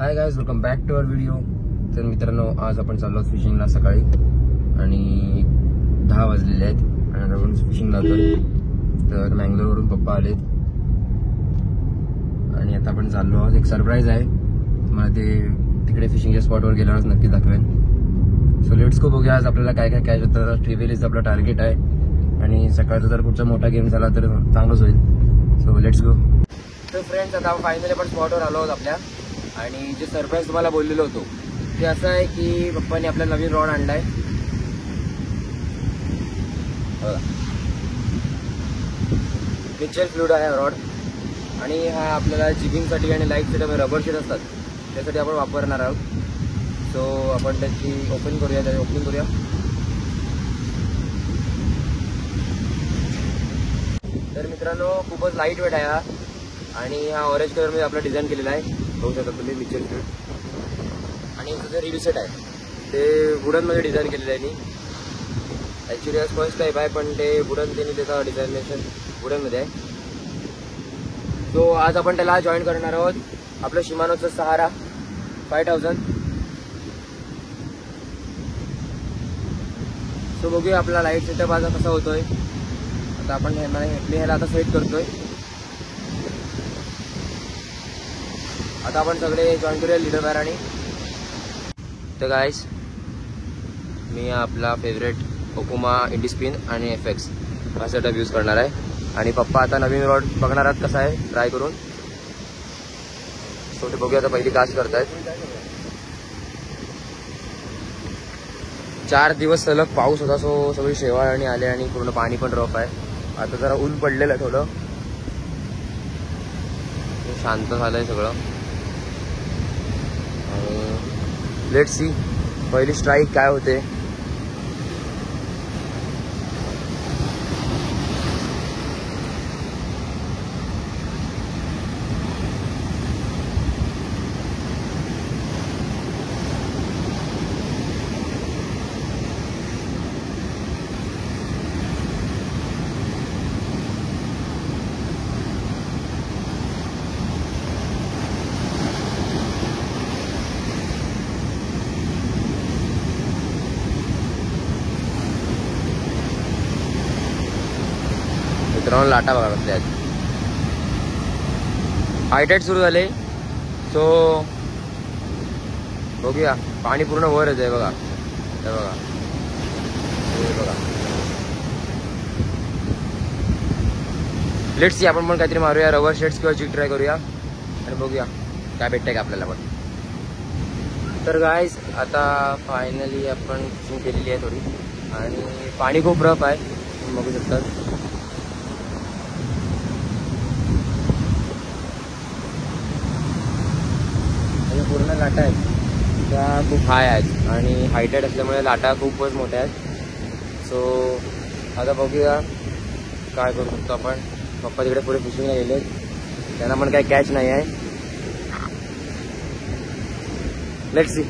Hi guys, welcome back to our video. तर मित्रांनो, आज आपण चाललो फिशिंगला सकाळी आणि 10 वाजलेले आहेत आणि आपण फिशिंग जातोय. तर मँगलोरवरून पप्पा आलेत आणि आता आपण चाललो आहोत. एक सरप्राईज आहे मला, ते तिकडे फिशिंगच्या स्पॉटवर गेल्यावर नक्की दाखवेन. So let's go. बघूया आज आपल्याला काय काय कॅच होतं. ट्रिव्हिलीचं आपलं टार्गेट आहे आणि सकाळचा जर कुठचा मोठा गेम झाला तर चांगलंच होईल. So let's go. तर फ्रेंड्स, आता फायनली आपण स्पॉटवर आलो आहोत आपल्या. आणि जे सरप्राईज तुम्हाला बोललेलो होतो ते असं आहे की पप्पांनी आपला नवीन रॉड आणलाय. मिचेल फ्लुइड आहे रॉड आणि हा आपल्याला जिगिंगसाठी आणि लाईटसाठी रबर शीट असतात त्यासाठी आपण वापरणार आहोत. सो आपण त्याची ओपनिंग करूया. तर मित्रांनो, खूपच लाईट वेट आहे हा आणि हा ऑरेंज कलरमध्ये आपला डिझाईन केलेला आहे. बघू शकता तुम्ही मिचेल फ्लुइड. आणि जो रील सेट आहे ते वुडनमध्ये डिझाईन केलेलं आहे. मी ॲक्च्युली आज फर्स्ट टाईप आहे, पण ते वुडन त्यांनी त्याचा डिझायनेशन वुडनमध्ये आहे. सो आज आपण त्याला जॉईन करणार आहोत आपलं शिमानोचं सहारा 5000. सो बघूया आपला लाईट सेटअप आज कसा होतोय. आता आपण मी ह्याला आता सेट करतोय. आता आपण सगळे जॉईन करूया लीडर बार. आणि तर गाईस, मी आपला फेवरेट ओकुमा इंडिस्पिन आणि FX हा सेटअप यूज करणार आहे. आणि पप्पा आता नवीन रॉड बघणार आहात कसा आहे ट्राय करून. सो ते बघूया. आता पहिली कास्ट करतायत. 4 दिवस सलग पाऊस होता, सो सगळी शेवाळणी आले आणि पूर्ण पाणी पण रफ आहे. आता जरा ऊन पडलेलं आहे थोडं, शांत झालंय सगळं. लेट्स सी पहिली स्ट्राईक काय होते. मित्रांनो, लाटा बघा कसल्या आहेत. हायटाईट सुरू झाले. सो बघूया. पाणी पूर्ण वर येत आहे बघा. हे बघा, हे बघा. लेट्स सी आपण पण काहीतरी मारूया. रबर शेड्स किंवा जिग ट्राय करूया आणि बघूया काय भेटतंय का आपल्याला पण. तर गाईज, आता फायनली आपण फिशिंग केलेली आहे थोडी आणि पाणी खूप रफ आहे, तुम्ही बघू शकतात. पूर्ण लाटा आहेत त्या खूप हाय आहेत आणि हायटेड असल्यामुळे लाटा खूपच मोठ्या आहेत. सो आता बघूया काय करू शकतो आपण. पप्पा तिकडे पुढे फिशिंगला गेले, त्यांना पण काही कॅच नाही आहे. Let's see.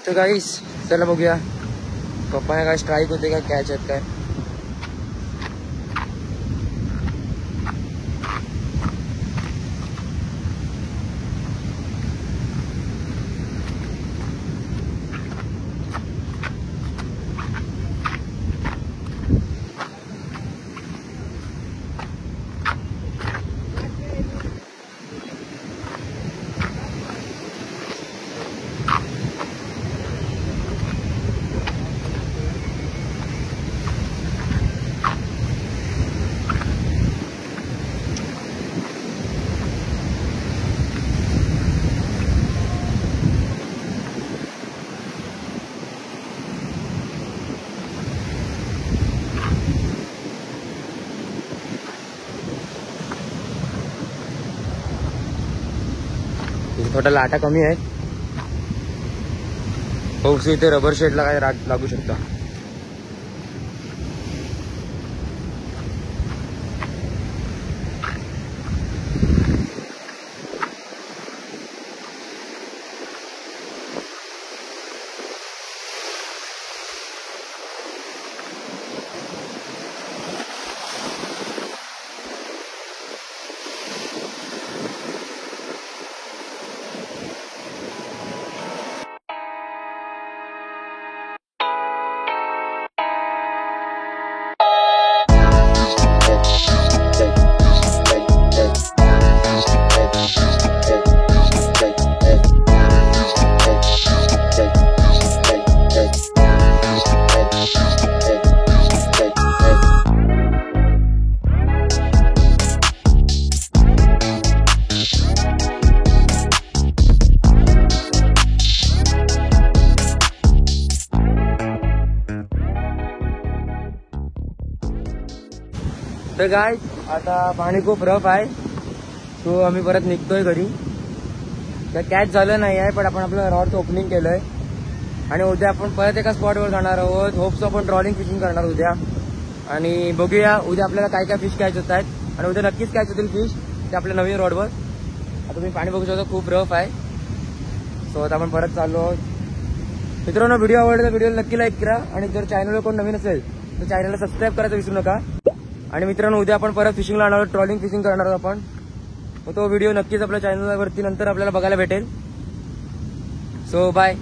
तर गाईस, चला बघूया पप्पाने काय स्ट्राईक होते काय कॅच आहेत काय. थोडा लाटा कमी आहे. पाऊस इथे रबर शेडला काय लागू शकता. तर काय आता पाणी खूप रफ आहे, तो आम्ही परत निघतोय घरी. तर कॅच झालं नाही आहे, पण आपण आपलं रॉडचं ओपनिंग केलंय आणि उद्या आपण परत एका स्पॉटवर जाणार आहोत. होप्स आपण ट्रॉलिंग फिशिंग करणार उद्या आणि बघूया उद्या आपल्याला काय काय फिश कॅच होत आहेत आणि उद्या नक्कीच कॅच होतील फिश ते आपल्या नवीन रॉडवर. आता तुम्ही पाणी बघू शकता, खूप रफ आहे. सो आता आपण परत चाललो आहोत. मित्रांनो, व्हिडिओ आवडला तर व्हिडिओला नक्की लाईक करा आणि जर चॅनलवर कोण नवीन असेल तर चॅनलला सबस्क्राईब करायचं विसरू नका. आणि मित्रांनो, उद्या आपण परत फिशिंगला आणणार आहोत, ट्रॉलिंग फिशिंग करणार आहोत आपण. तो व्हिडिओ नक्कीच आपल्या चॅनलवरती नंतर आपल्याला बघायला भेटेल. सो बाय.